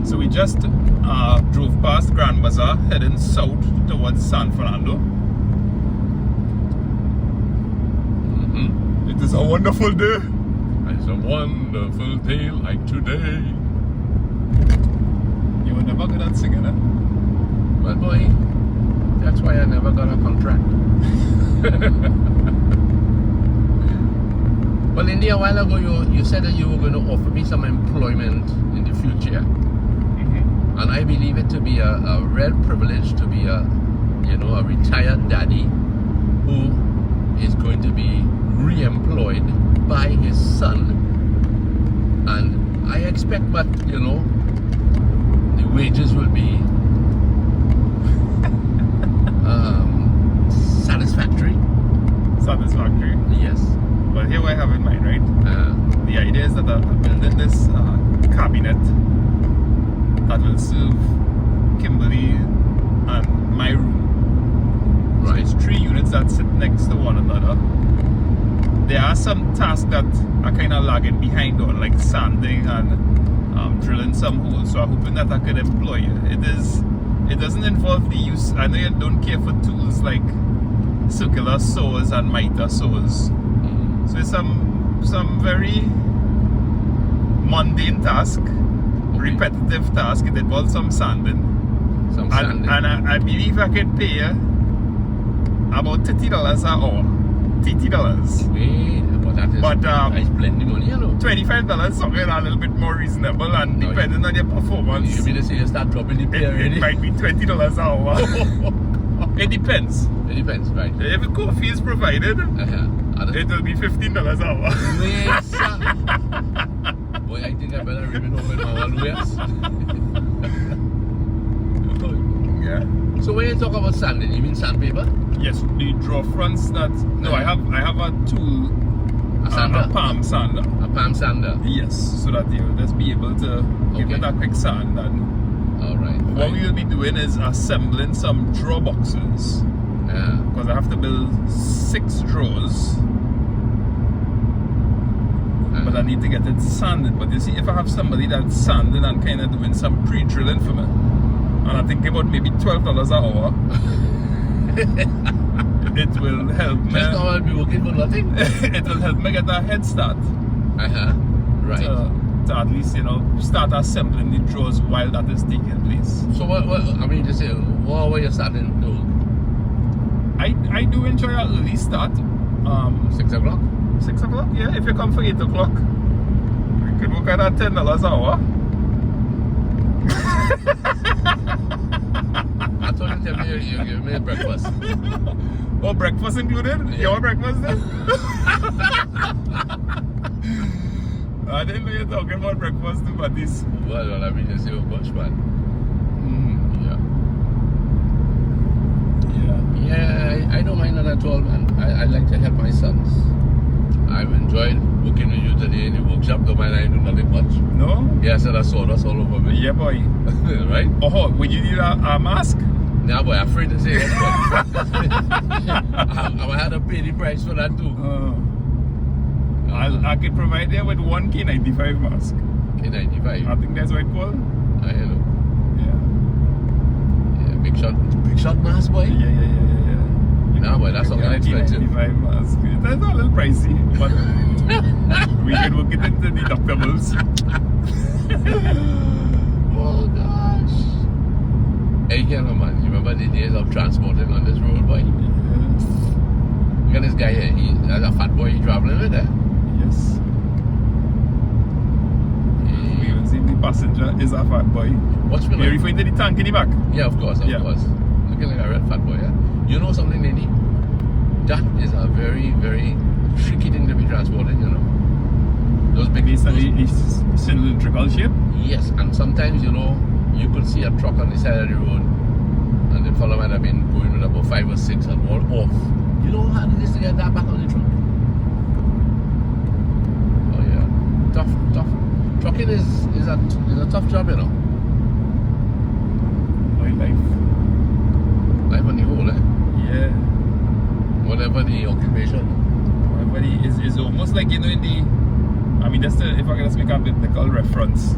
So we just drove past Grand Bazaar, heading south towards San Fernando. It is a wonderful day. It's a wonderful day like today. You were never good at singing, eh? Well, boy, that's why I never got a contract. Well, India, a while ago, you said that you were going to offer me some employment in the future. And I believe it to be a rare privilege to be a retired daddy who is going to be re-employed by his son. And I expect that, the wages will be satisfactory. Satisfactory. Yes. Well, here I have in mind, right? The idea is that I'm building this cabinet that will serve Kimberly and my room. Right. So it's 3 units that sit next to one another. There are some tasks that are kind of lagging behind on, like sanding and drilling some holes. So I'm hoping that I could employ you. It doesn't involve the use. I know you don't care for tools like circular saws and miter saws. So it's some very mundane task, repetitive task. It involves some sanding. And I believe I could pay you about $30 an hour. $30. But that's plenty money, $25 something a little bit more reasonable, and depending on your performance, you mean to say you start dropping the pay already? It might be $20 an hour. It depends. It depends, right? If a coffee is provided, it will be $15 an hour. Boy, I think I better remain over my always. Yeah. So when you talk about sanding, you mean sandpaper? Yes, the draw fronts that. No, I have a tool. A sander? A palm sander. A palm sander? Yes, so that you'll just be able to give it a quick sand. And alright. what we will be doing is assembling some drawer boxes. Yeah. Because I have to build 6 drawers. But I need to get it sanded. But you see, if I have somebody that's sanding and kind of doing some pre-drilling for me, and I think about maybe $12 an hour, it will help me. Just now I'll be working for nothing. It will help me get a head start. Right. To at least, start assembling the drawers while that is taking place. So what I mean to say, what were you starting to do? I do enjoy an early start. 6 o'clock? 6 o'clock, yeah. If you come for 8 o'clock, we could work at $10 an hour. I thought you tell me you give me a breakfast. Oh, breakfast included? Yeah. Your breakfast then? I didn't know you were talking about breakfast too, but this. Well, I mean, you say a bunch, man. Yeah, I don't mind that at all, man. I like to help my sons. I've enjoyed working with you today in the workshop, though man, I do nothing much. No? Yeah, so that's sawdust all over me. Yeah, boy. Right? Oh, would you need a mask? Nah, boy, I'm afraid to say it, but I had to pay the price for that too. I could provide you with one K95 mask. K95? I think that's what it's called. I know. Yeah. Yeah, big shot mask, boy. Yeah. Nah, boy, that's something expensive. K95 mask. That's a little pricey, but we can work it into the deductibles. Oh gosh. Hey, man, you remember the days of transporting on this road, boy? Look at this guy here. That's a fat boy traveling with there. Yes. We will see the passenger is a fat boy. Watch me. You're referring to the tank in the back? Yeah, of course. Looking like a red fat boy, yeah? You know something, Nini? That is a very, very tricky thing to be transporting, Those big... Based on the cylindrical shape? Yes, and sometimes, you could see a truck on the side of the road, and the fellow might have been going with about 5 or 6 and all off. You know how hard it is to get that back on the truck? Oh yeah, tough. Trucking is a tough job, Life on the whole, eh? Yeah. Whatever the occupation. Whatever is almost like, in the... I mean, if I can just make a biblical reference.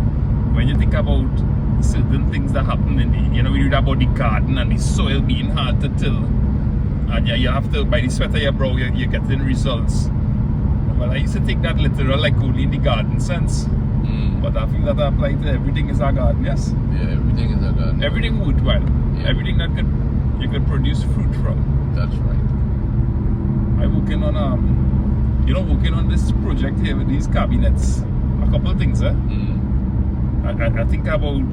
When you think about certain things that happen in the, you know, we read about the garden and the soil being hard to till. And yeah, you have to, by the sweat of your brow, you're getting results. Well, I used to take that literal, like only in the garden sense. But I feel that apply to everything is a garden, yes? Yeah, everything is a garden. Everything worthwhile. Yeah. Everything that you could produce fruit from. That's right. I'm working on working on this project here with these cabinets. A couple of things, I think about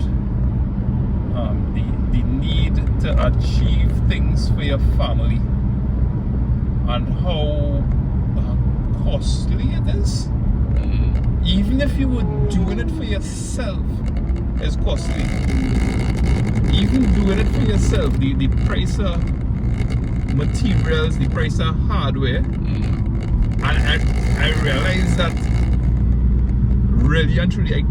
the need to achieve things for your family and how costly it is. Even if you were doing it for yourself, it's costly. Even doing it for yourself, the price of materials, the price of hardware, and I realized that really and truly I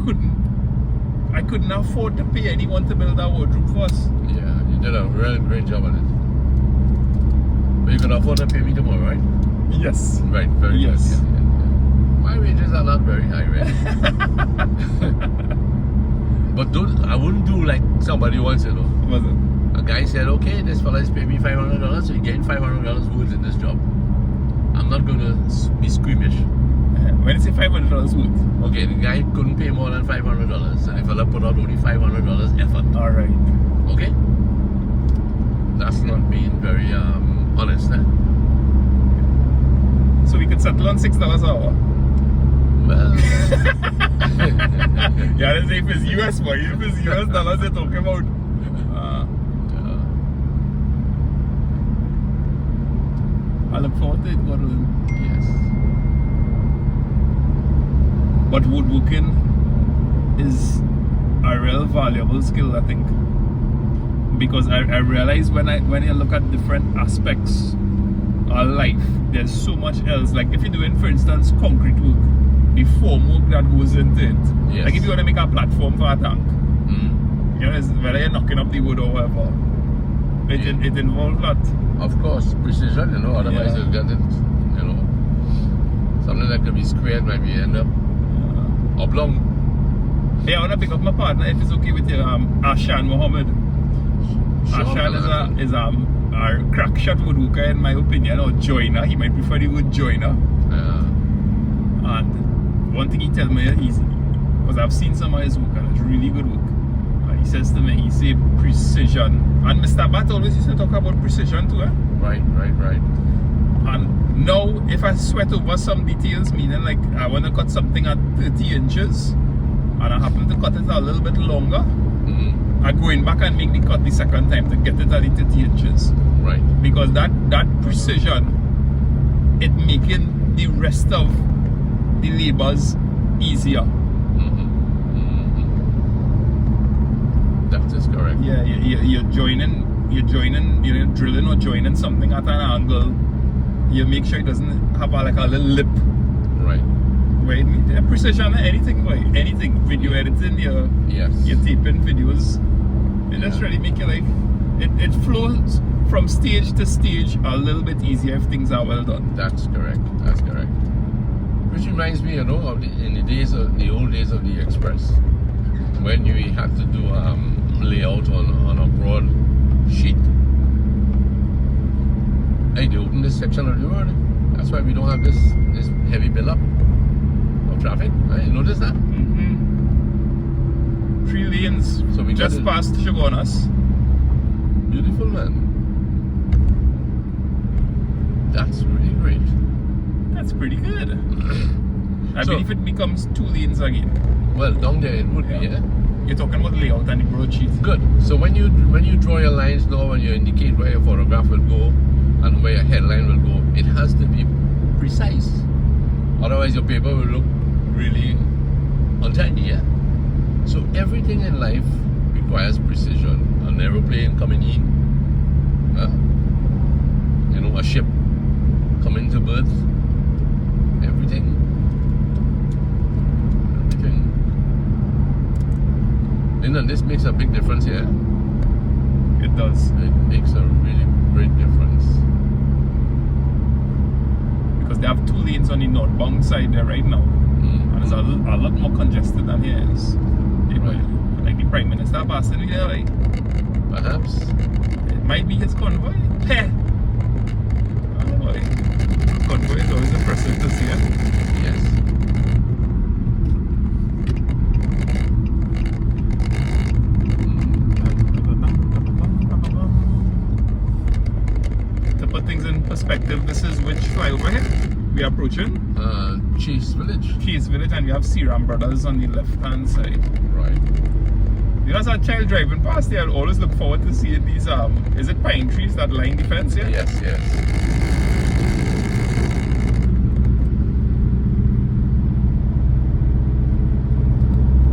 couldn't afford to pay anyone to build a wardrobe for us. Yeah, you did a really great job on it. But you can afford to pay me tomorrow, right? Yes. Right, very good. Yeah. My wages are not very high, right? But I wouldn't do like somebody once, you know. Was it? A guy said, okay, this fella is paying me $500, so you're getting $500 worth in this job. I'm not going to be squeamish. When you say $500 worth? Okay, the guy couldn't pay more than $500, so the fella put out only $500 effort. Alright. Okay? That's not being very honest, eh? So we could settle on $6 an hour? Well... Yeah, let's say if it's US, boy. If it's US dollars they're talking about. I look forward to it, God willing. Yes. But woodworking is a real valuable skill, I think. Because I realize when you look at different aspects of life, there's so much else. Like if you're doing, for instance, concrete work, the form work that goes into it. Yes. Like if you want to make a platform for a tank, you know, whether you're knocking up the wood or whatever, it involves that. Of course, precision, you know, otherwise you'll get it, you know. Something that could be squared might be end up oblong. Hey, I want to pick up my partner if it's okay with you, Ashan Mohammed. Sure, Ashan is a crack shot woodworker in my opinion, or joiner. He might prefer the word joiner. And one thing he tells me is, because I've seen some of his work and it's really good work. And he says to me, he say precision. And Mr. Bat always used to talk about precision too, eh? Right. And now, if I sweat over some details, meaning like I want to cut something at 30 inches, and I happen to cut it a little bit longer, I'm going back and make the cut the second time to get it at the 30 inches. Right. Because that precision, it making the rest of the labors easier. That is correct. Yeah, you're joining, you're drilling or joining something at an angle. You make sure it doesn't have like a little lip. Right. Where it needs precision, anything, video editing, you're taping videos. It just really make your life. It flows from stage to stage a little bit easier if things are well done. That's correct. Which reminds me, you know, of the old days of the Express, when you had to do layout on a broad sheet. Hey, they opened this section of the road. That's why we don't have this heavy build-up of traffic. Right? You notice that? 3 lanes. So we just past Shogunas. Beautiful, man. That's really great. That's pretty good. I believe it becomes 2 lanes again. Well, down there it would be, yeah. You're talking about layout and the broadsheet. Good. So when you draw your lines now and you indicate where your photograph will go and where your headline will go, it has to be precise. Otherwise your paper will look really untidy, yeah? So everything in life requires precision. An aeroplane coming in, you know, a ship coming to birth, everything. And this makes a big difference here. It does. It makes a really great difference. Because they have 2 lanes on the northbound side there right now. And it's a lot more congested than here is. Like the Prime Minister car passing me there, like. Perhaps. It might be his convoy. Heh. Oh boy. Convoy is always impressive to see it. Yes. To put things in perspective, this is which flyover here? We are approaching Chase Village. Chase Village, and we have Seram Brothers on the left hand side. Right. You know, as a child driving past there, I'd always look forward to seeing these is it pine trees that line the fence here? Yes, yes.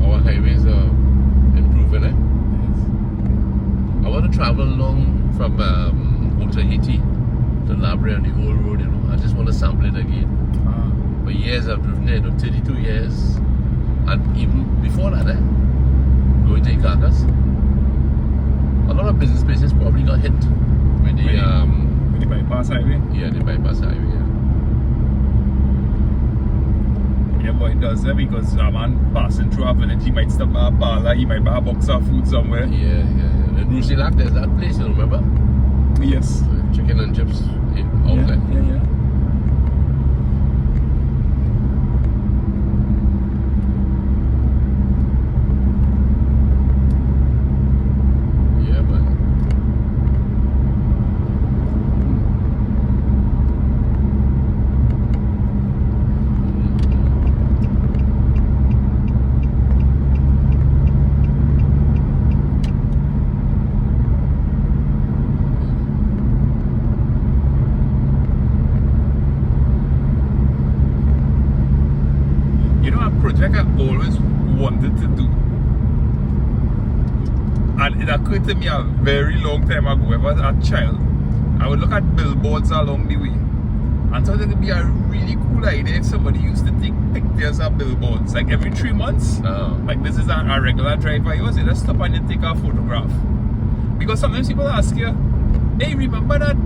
Our highways are improving, eh? Yes. I want to travel along from Tahiti to Labrie on the whole road, you know. I just want to sample it again. For years I've driven there, 32 years. And even before that, going to Ikakas. A lot of business places probably got hit with the bypass highway. Yeah, the bypass highway, yeah. Yeah, boy, it does that because a man passing through a village, he might stop at a parlor, he might buy a box of food somewhere. Yeah. In Rusilak, there's that place, you remember? Yes. Chicken and chips outlet. Yeah. Yeah, man. Project I always wanted to do, and it occurred to me a very long time ago. When I was a child, I would look at billboards along the way and thought it would be a really cool idea if somebody used to take pictures of billboards like every 3 months. Like this is a regular drive by yours, you just stop and you take a photograph, because sometimes people ask you, hey, remember that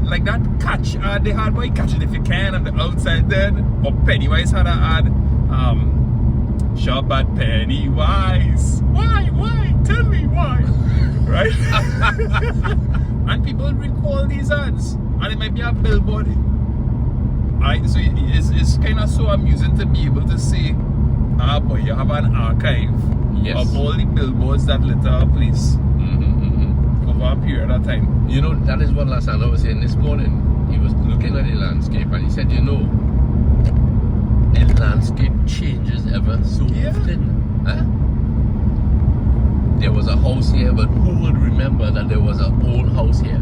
like that catch ad they had, boy, catch it if you can, and the outside there, or Pennywise had an ad, shop at Pennywise. Why? Tell me why. Right? And people recall these ads, and it might be a billboard. So it's kind of so amusing to be able to say, boy, you have an archive of all the billboards that lit a place over a period of time. You know, that is what Lasana was saying this morning. He was looking at the landscape and he said, you know, the landscape changes ever so often. Huh? There was a house here, but who would remember that there was an old house here?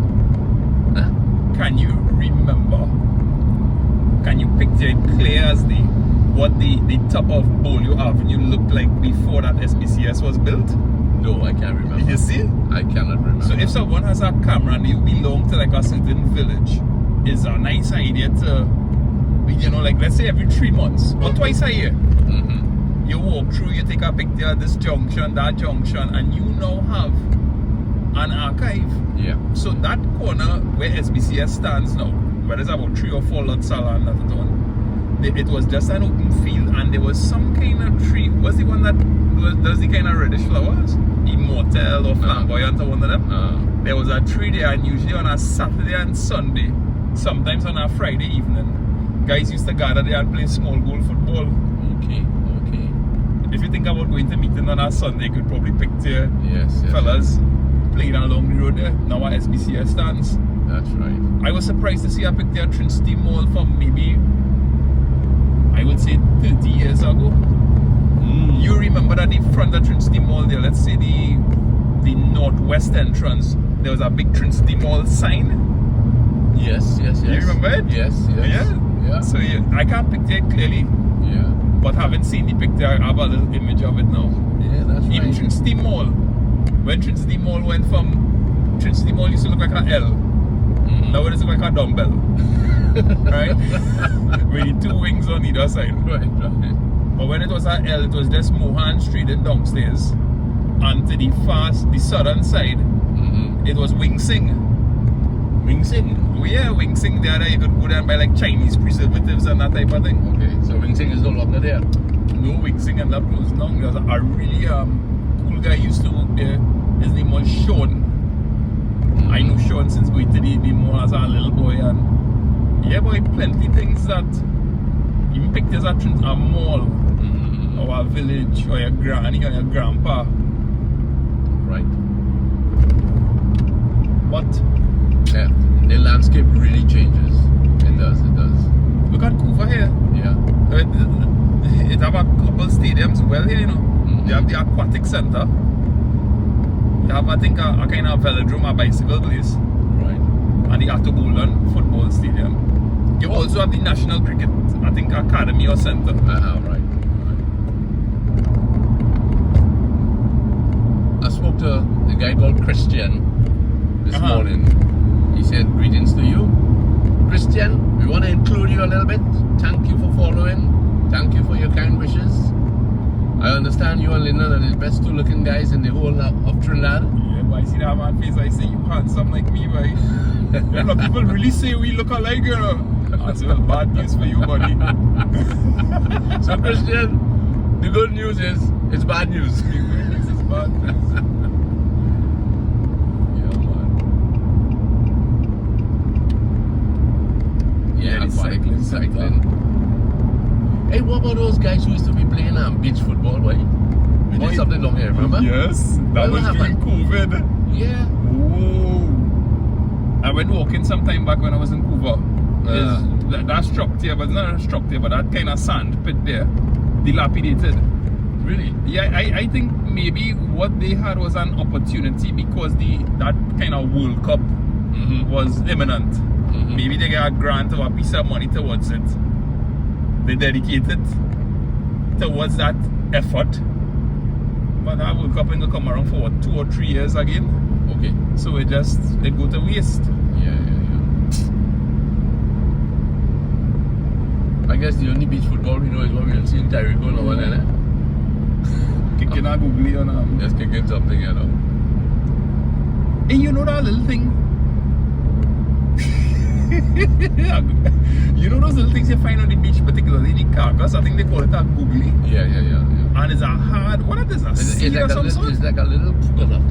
Huh? Can you remember? Can you picture it clear as what the top of Bolio Avenue looked like before that SBCS was built? No, I can't remember. Did you see? I cannot remember. So if someone has a camera and you belong to like a certain village, it's a nice idea to, you know, like let's say every 3 months or twice a year, you walk through, you take a picture at this junction, that junction, and you now have an archive. Yeah. So that corner where SBCS stands now, where there's about 3 or 4 lots of land at the time, it was just an open field, and there was some kind of tree. Was the one that does the kind of reddish flowers? Immortal or flamboyant or one of them? There was a tree there, and usually on a Saturday and Sunday, sometimes on a Friday evening, guys used to gather there and play small goal football. Okay. If you think about going to meeting on a Sunday, you could probably picture yes. fellas playing along the road there. Now at SBCS stands. That's right. I was surprised to see a picture of Trinity Mall from maybe, I would say 30 years ago. You remember that in front of Trinity Mall there, let's say the northwest entrance, there was a big Trinity Mall sign? Yes. You remember it? Yes. Yeah. So I can't picture it clearly. Yeah. But having seen the picture, I have a little image of it now. Yeah, that's right. Even Trinity Mall. When Trinity Mall went from, Trinity Mall used to look like an L. Now it does look like a dumbbell. Right? With the 2 wings on either side. Right. But when it was an L, it was just Mohan Street and downstairs. And to the southern side, it was Wing Sing. Oh yeah, Wing Sing there, you could go there and buy like Chinese preservatives and that type of thing. Okay, so Wing Sing is no longer there. No, Wing Sing and that closed down. There was a really school guy used to work there. His name was Sean. I know Sean since going to the mall as a little boy, and yeah, boy, plenty things that even pictures at a mall or a village or your granny or your grandpa. Right. But Yeah, the landscape really changes. It does. look at Kufa here. Yeah. It have a couple stadiums well here, you know. They have the aquatic center. They have, I think, a kind of velodrome, a bicycle place, Right. and the Attobolan football stadium. You also have the National Cricket, I think, academy or center. Right. I spoke to a guy called Christian this morning. He said, "Greetings to you, Christian. We want to include you a little bit. Thank you for following. Thank you for your kind wishes. I understand you and Lyndon are the best two looking guys in the whole of Trinidad." Yeah, but I see that man face, I say you handsome like me, boy. A lot of people really say we look alike, you know. That's well bad news for you, buddy. So Christian, the good news is it's bad news. The good news is bad news. Yeah, man. Yeah, the cycling cycling. Hey, what about those guys who used to be playing beach football, boy? We did something long here, remember? Yes, that What was during happened? COVID. Yeah. Whoa. I went walking sometime back when I was in Cuba. That structure, but not a structure, but that kind of sand pit there, dilapidated. Really? Yeah, I think maybe what they had was an opportunity because that kind of World Cup was imminent. Maybe they got a grant or a piece of money towards it. They dedicated towards that effort. But that World Cup ain't gonna come around for what, 2 or 3 years again. Okay. So it go to waste. Yeah. I guess the only beach football we know is what we'll see in Tyrico now and then, eh? Kicking a googly on Just kicking something, you know. Hey, you know that little thing? You know those little things you find on the beach, particularly in the carcass? I think they call it a googly. Yeah. And it's a hard, what is this? A seed or some sort? It's like a little coconut.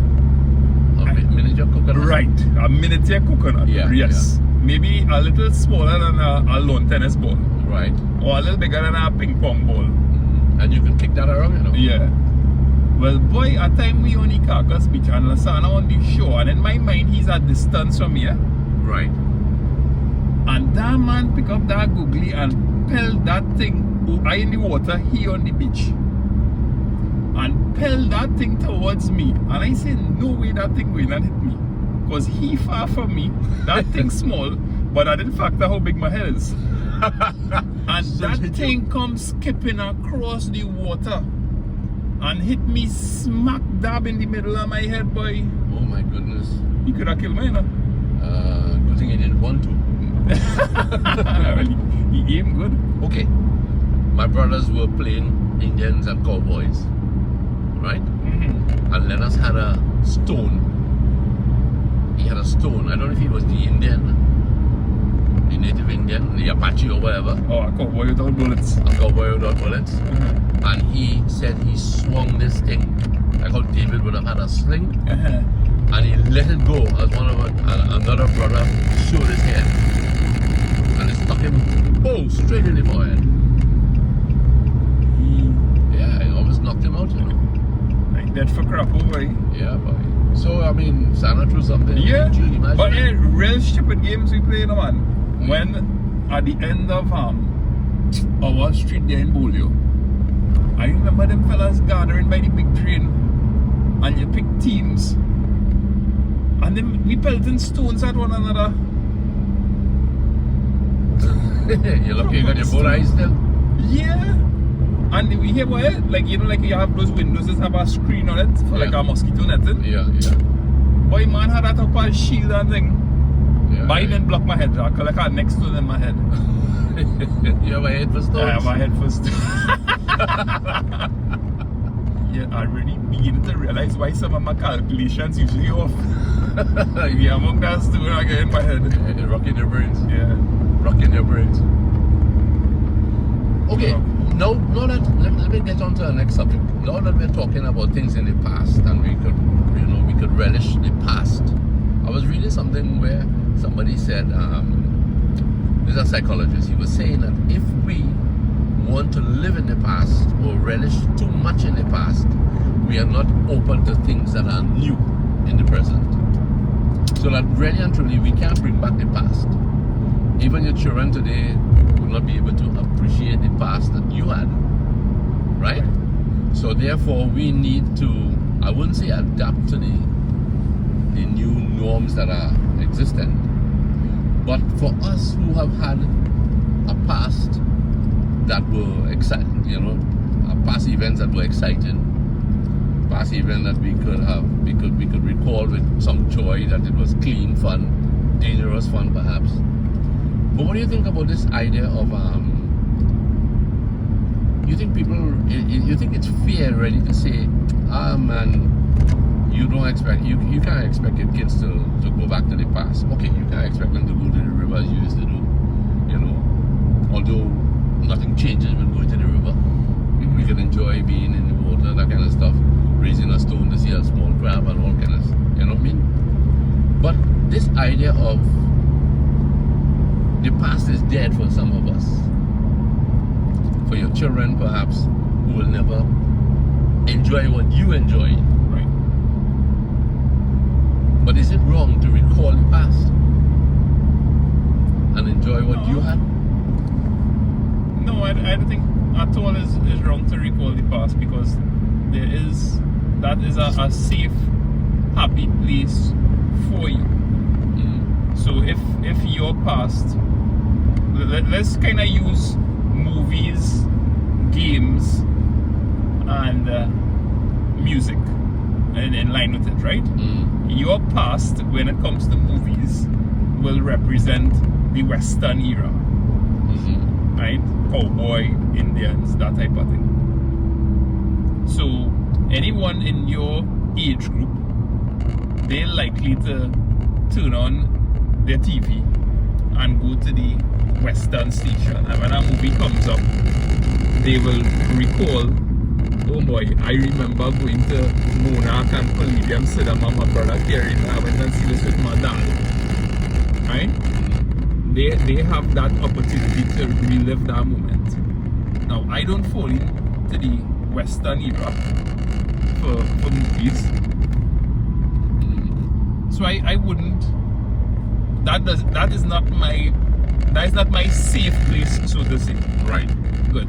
A miniature coconut. Right, a miniature coconut. Yeah, Yes. Maybe a little smaller than a lawn tennis ball. Right. Or a little bigger than a ping pong ball. And you can kick that around, you know. Yeah. Well, boy, at time we on the Carcass Beach and Lasana on the shore, and in my mind, he's a distance from here. Right. And that man pick up that googly and pelled that thing. I in the water, he on the beach. And pelled that thing towards me. And I say, no way that thing will not hit me. Because he far from me. That thing small, but I didn't factor how big my head is. And that thing comes skipping across the water and hit me smack dab in the middle of my head, boy. Oh my goodness. He could have killed me, you know. Good thing he didn't want to. Well, he aimed good. Okay. My brothers were playing Indians and Cowboys. Right? And Lennox had a stone. He had a stone. I don't know if he was the Indian, the native Indian, the Apache or whatever. Oh, a cowboy without bullets. A cowboy without bullets. And he said he swung this thing like how David would have had a sling. And he let it go as one of another brother showed his head. And it stuck him straight in the forehead. Yeah, it almost knocked him out, you know. Like dead for crap, boy. Yeah, boy. So, I mean, Santa threw something. Yeah, Could you imagine? but yeah, real stupid games we play, man. When at the end of our street there in Bolio, I remember them fellas gathering by the big train, and you pick teams, and then we pelting stones at one another. You're lucky you got your both eyes still. Yeah. And we hear what, like, you know, like you have those windows that have a screen on it for like a mosquito netting. Yeah. Boy, man had that up as shield and thing. Yeah, But I didn't block my head, Jack. Like I had next stone in my head. You have a head for stones? I have my head for stones. Yeah, I really beginning to realize why some of my calculations usually off. Yeah, among that stone I get in my head. Rocking your brains. Yeah. Rocking your brains. Okay, Let me get on to the next subject. Now that we're talking about things in the past and we could relish the past. I was reading something where somebody said, there's a psychologist, he was saying that if we want to live in the past or relish too much in the past, we are not open to things that are new in the present. So that really and truly we can't bring back the past. Even your children today will not be able to appreciate the past that you had. Right? So therefore we need to, I wouldn't say adapt to the new norms that are existent. But for us who have had a past that were exciting, past events that were exciting, past events that we could recall with some joy, that it was clean fun, dangerous fun perhaps. But what do you think about this idea of you think it's fair really to say, man, you can't expect your kids to go back to the past. Okay, you can't expect them to go to the river as you used to do, although nothing changes when going to the river. We can enjoy being in the water, that kind of stuff, raising a stone to see a small crab and all kind of, you know what I mean? But this idea of the past is dead for some of us. For your children, perhaps, who will never enjoy what you enjoy. Right. But is it wrong to recall the past and enjoy what you had? No, I don't think at all is wrong to recall the past, because that is a safe, happy place for you. So if your past, let's kind of use movies, games, and music in line with it, right? Your past, when it comes to movies, will represent the Western era, right? Cowboy, Indians, that type of thing. So anyone in your age group, they're likely to turn on their TV and go to the Western station, and when a movie comes up, they will recall, oh boy, I remember going to Monarch and Palladium Cinema, my brother Terry and I went and see this with my dad, right? They have that opportunity to relive that moment. Now, I don't fall into the Western era for movies, so I wouldn't. That is not my safe place, so to say. Right. Good.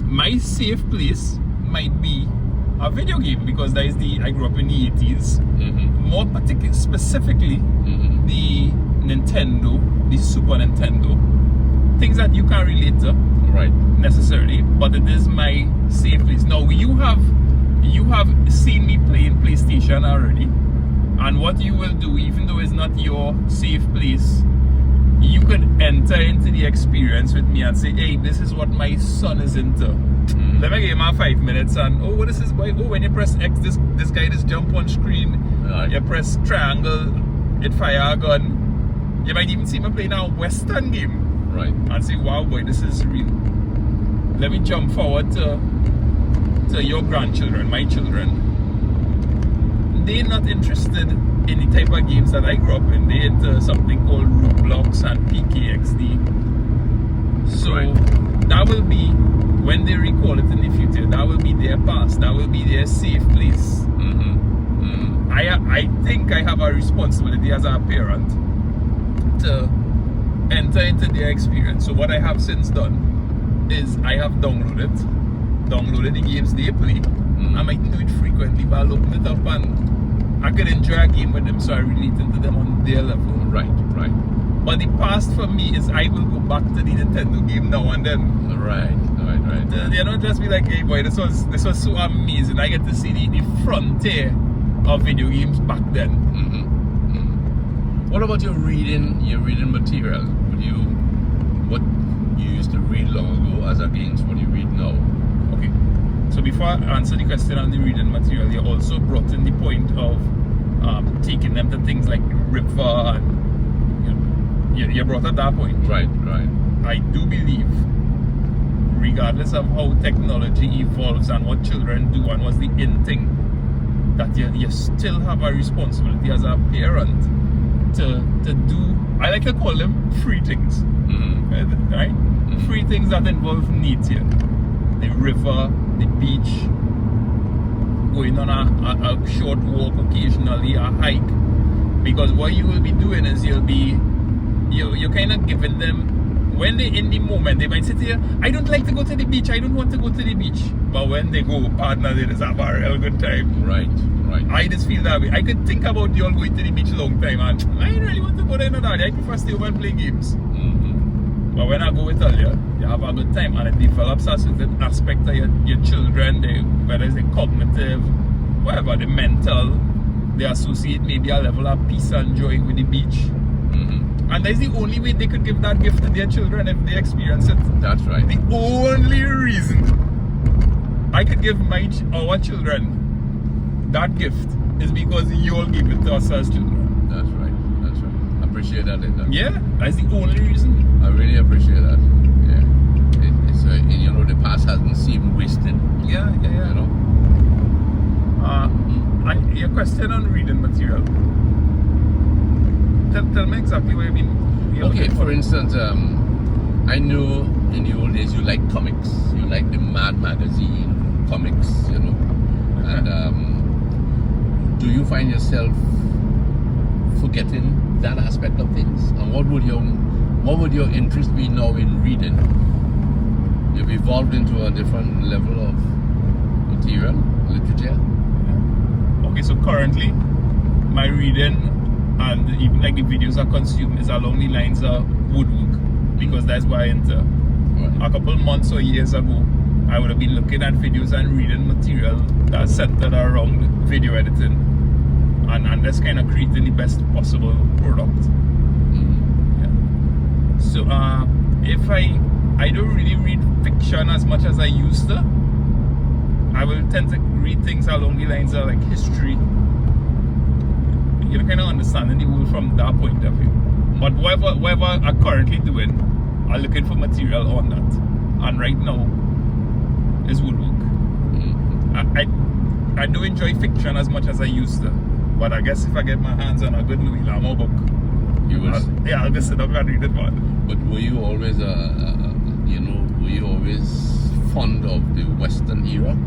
My safe place might be a video game, because that is I grew up in the 80s. More specifically, the Nintendo, the Super Nintendo. Things that you can't relate to, right, necessarily, but it is my safe place. Now you have seen me playing PlayStation already, and what you will do, even though it's not your safe place, you could enter into the experience with me and say, hey, this is what my son is into. Let me give him 5 minutes, and what is this boy? Oh, when you press X, this guy just jump on screen. Right. You press triangle, it fire a gun. You might even see me playing a Western game. Right. And say, wow, boy, this is real. Let me jump forward to your grandchildren, my children. They're not interested in the type of games that I grew up in. They're into something called Roblox and PKXD. So that will be, when they recall it in the future, that will be their past. That will be their safe place. I think I have a responsibility as a parent to enter into their experience. So what I have since done is I have downloaded the games they play. I might do it frequently, but I'll open it up and I could enjoy a game with them, so I relate to them on their level. Right. But the past for me is I will go back to the Nintendo game now and then. Right. You know, just be like, hey boy, this was so amazing. I get to see the frontier of video games back then. What about your reading material? What you used to read long ago as against what you read now? Okay. So before I answer the question on the reading material, you also brought in the point of taking them to things like river, and you brought up that point. Right. I do believe regardless of how technology evolves and what children do and what's the in thing, that you still have a responsibility as a parent to do, I like to call them free things. Right? Free things that involve nature. The river, the beach, going on a short walk occasionally, a hike. Because what you will be doing is you're kind of giving them, when they're in the moment, they might sit here, I don't like to go to the beach, I don't want to go to the beach. But when they go, partner, they just have a real good time. Right. I just feel that way. I could think about you all going to the beach a long time, and I don't really want to go there no that. I prefer stay over and play games. But when I go with Talia, you have a good time, and it develops a certain aspect of your children, whether it's the cognitive, whatever, the mental, they associate maybe a level of peace and joy with the beach. And that's the only way they could give that gift to their children if they experience it. That's right. The only reason I could give our children that gift is because you all gave it to us as children. That's right. I appreciate that, Linda. Yeah, that's the only reason. I really appreciate that. Yeah. It's the past hasn't seemed wasted. Yeah. You know. Your question on reading material. Tell me exactly what you mean. Okay, for instance, I know in the old days you like comics. You like the Mad magazine comics, you know. And do you find yourself forgetting that aspect of things? And what would your interest be now in reading? You've evolved into a different level of material, literature. Okay, so currently my reading and even like the videos I consume is along the lines of woodwork, because that's why I enter. Right. A couple months or years ago, I would have been looking at videos and reading material that's centered around video editing, and that's kind of creating the best possible product. Yeah. So if I don't really read fiction as much as I used to, I will tend to read things along the lines of like history. You're kind of understanding the world from that point of view. But whatever I'm currently doing, I'm looking for material on that. And right now, is woodwork. I do enjoy fiction as much as I used to. But I guess if I get my hands on a good Louis L'Amour book, I'll just sit up and read it, man. But were you always fond of the Western era?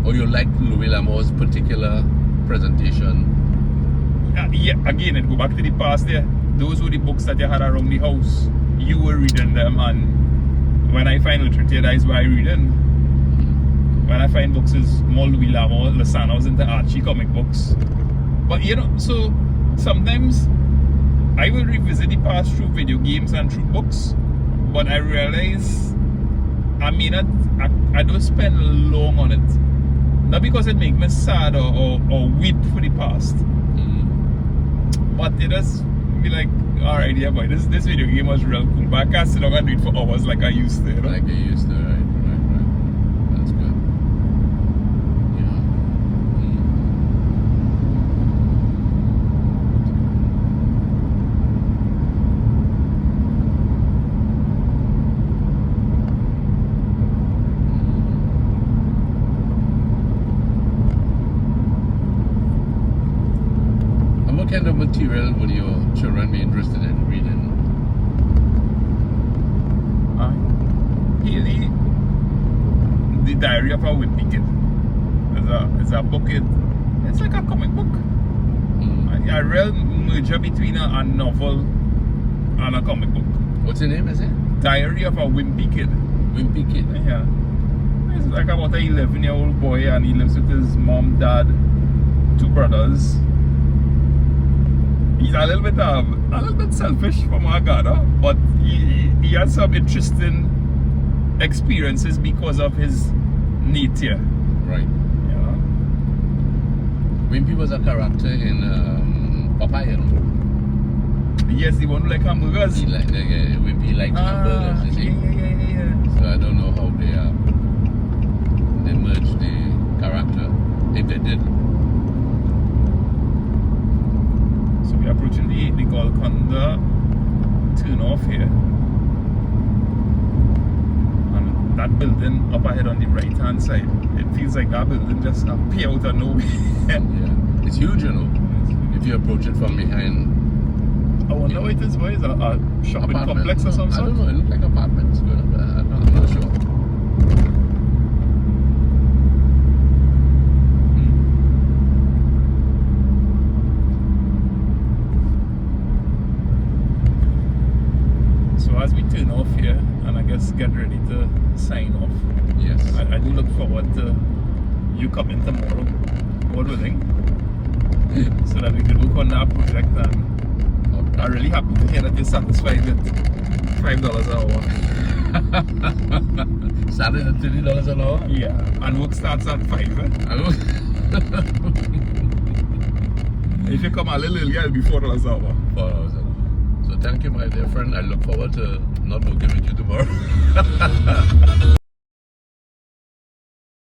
Or you liked Louis L'Amour's particular presentation? Yeah, again, it go back to the past there. Those were the books that you had around the house. You were reading them, and when I find literature, that is why I read them. When I find books is more Louis L'Amour, Lasana was into Archie comic books. But so sometimes I will revisit the past through video games and through books, but I realize I don't spend long on it. Not because it makes me sad or weep for the past. But it just be like, alright, yeah boy, this video game was real cool, but I can't sit down and do it for hours like I used to, you know? Like I used to, right. That's good. Yeah. And what kind of material would your children be interested in reading? The Diary of a Wimpy Kid. It's a book. It's like a comic book. A real merger between a novel and a comic book. What's the name, is it? Diary of a Wimpy Kid. Wimpy Kid. Yeah. It's like about an 11-year-old boy, and he lives with his mom, dad, 2 brothers. He's a little bit selfish from our Ghana, but he has some interesting experiences because of his nature. Right. Yeah. Wimpy was a character in Popeye, you know? Yes, the one who like hamburgers. Wimpy likes hamburgers, you see? Yeah. So I don't know how they merged the character, if they did. So we're approaching the Golconda turn off here. building up ahead on the right hand side. It feels like that building just appear out of nowhere. Yeah. It's huge, you know. If you approach it from behind. I wonder what it is. What is it? A shopping complex or something? I don't know. It looks like apartments. I'm not sure. So as we turn off here, and I guess get ready to sign off. Yes. I do look forward to you coming tomorrow, God willing, so that we can work on that project. And I'm really happy to hear that you're satisfied with $5 an hour. Started at $30 an hour? Yeah, and work starts at 5. If you come a little earlier, it'll be $4 an hour. $4 an hour. So thank you, my dear friend. I look forward to not working with you tomorrow.